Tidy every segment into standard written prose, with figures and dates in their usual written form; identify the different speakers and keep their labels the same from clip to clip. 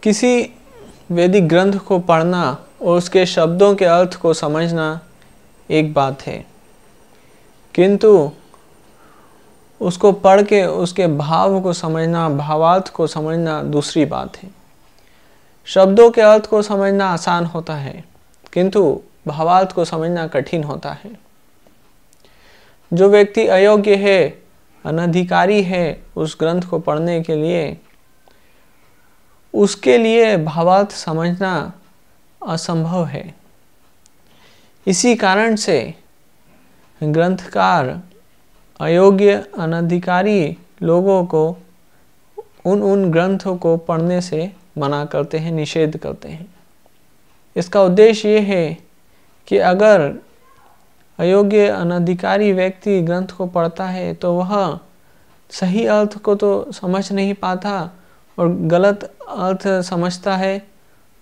Speaker 1: किसी वैदिक ग्रंथ को पढ़ना और उसके शब्दों के अर्थ को समझना एक बात है, किंतु उसको पढ़ के उसके भाव को समझना, भावार्थ को समझना दूसरी बात है। शब्दों के अर्थ को समझना आसान होता है, किंतु भावार्थ को समझना कठिन होता है। जो व्यक्ति अयोग्य है, अनधिकारी है उस ग्रंथ को पढ़ने के लिए, उसके लिए भावार्थ समझना असंभव है। इसी कारण से ग्रंथकार अयोग्य, अनधिकारी लोगों को उन ग्रंथों को पढ़ने से मना करते हैं, निषेध करते हैं। इसका उद्देश्य ये है कि अगर अयोग्य, अनधिकारी व्यक्ति ग्रंथ को पढ़ता है तो वह सही अर्थ को तो समझ नहीं पाता और गलत अर्थ समझता है,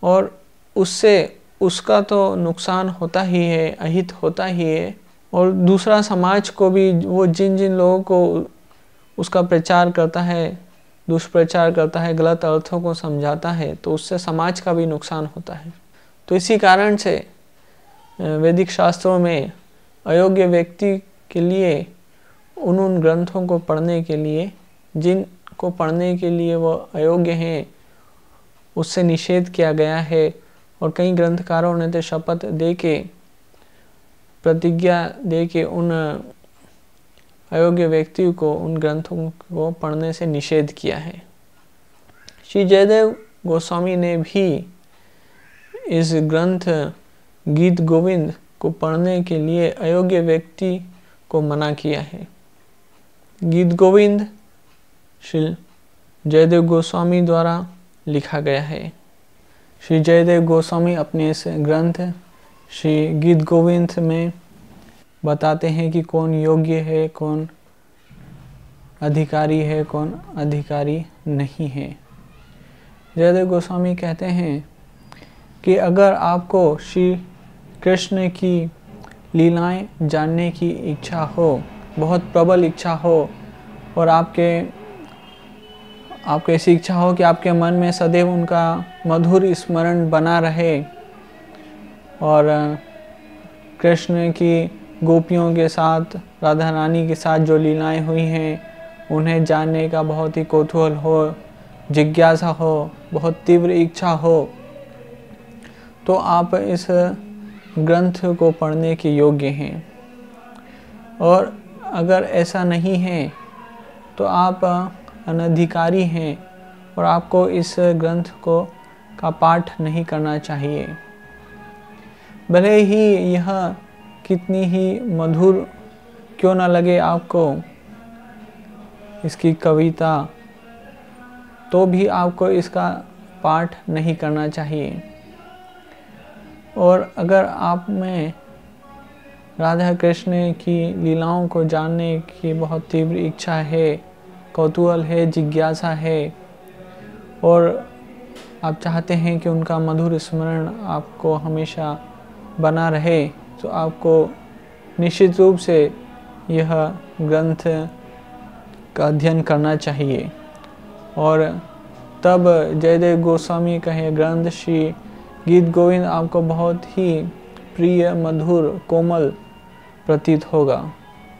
Speaker 1: और उससे उसका तो नुकसान होता ही है, अहित होता ही है। और दूसरा समाज को भी, वो जिन जिन लोगों को उसका प्रचार करता है, दुष्प्रचार करता है, गलत अर्थों को समझाता है, तो उससे समाज का भी नुकसान होता है। तो इसी कारण से वैदिक शास्त्रों में अयोग्य व्यक्ति के लिए उन ग्रंथों को पढ़ने के लिए, जिनको पढ़ने के लिए वो अयोग्य हैं, उससे निषेध किया गया है। और कई ग्रंथकारों ने तो शपथ दे के, प्रतिज्ञा दे के उन अयोग्य व्यक्ति को उन ग्रंथों को पढ़ने से निषेध किया है। श्री जयदेव गोस्वामी ने भी इस ग्रंथ गीत गोविंद को पढ़ने के लिए अयोग्य व्यक्ति को मना किया है। गीत गोविंद श्री जयदेव गोस्वामी द्वारा लिखा गया है। श्री जयदेव गोस्वामी अपने इस ग्रंथ श्री गीत गोविंद में बताते हैं कि कौन योग्य है, कौन अधिकारी है, कौन अधिकारी नहीं है। जयदेव गोस्वामी कहते हैं कि अगर आपको श्री कृष्ण की लीलाएं जानने की इच्छा हो, बहुत प्रबल इच्छा हो, और आपके ऐसी इच्छा हो कि आपके मन में सदैव उनका मधुर स्मरण बना रहे, और कृष्ण की गोपियों के साथ, राधा रानी के साथ जो लीलाएं हुई हैं उन्हें जानने का बहुत ही कौतूहल हो, जिज्ञासा हो, बहुत तीव्र इच्छा हो, तो आप इस ग्रंथ को पढ़ने के योग्य हैं। और अगर ऐसा नहीं है तो आप अनधिकारी हैं और आपको इस ग्रंथ का पाठ नहीं करना चाहिए। भले ही यह कितनी ही मधुर क्यों न लगे आपको, इसकी कविता, तो भी आपको इसका पाठ नहीं करना चाहिए। और अगर आप में राधा कृष्ण की लीलाओं को जानने की बहुत तीव्र इच्छा है, कौतूहल है, जिज्ञासा है, और आप चाहते हैं कि उनका मधुर स्मरण आपको हमेशा बना रहे, तो आपको निश्चित रूप से यह ग्रंथ का अध्ययन करना चाहिए। और तब जयदेव गोस्वामी का यह ग्रंथ श्री गीत गोविंद आपको बहुत ही प्रिय, मधुर, कोमल प्रतीत होगा।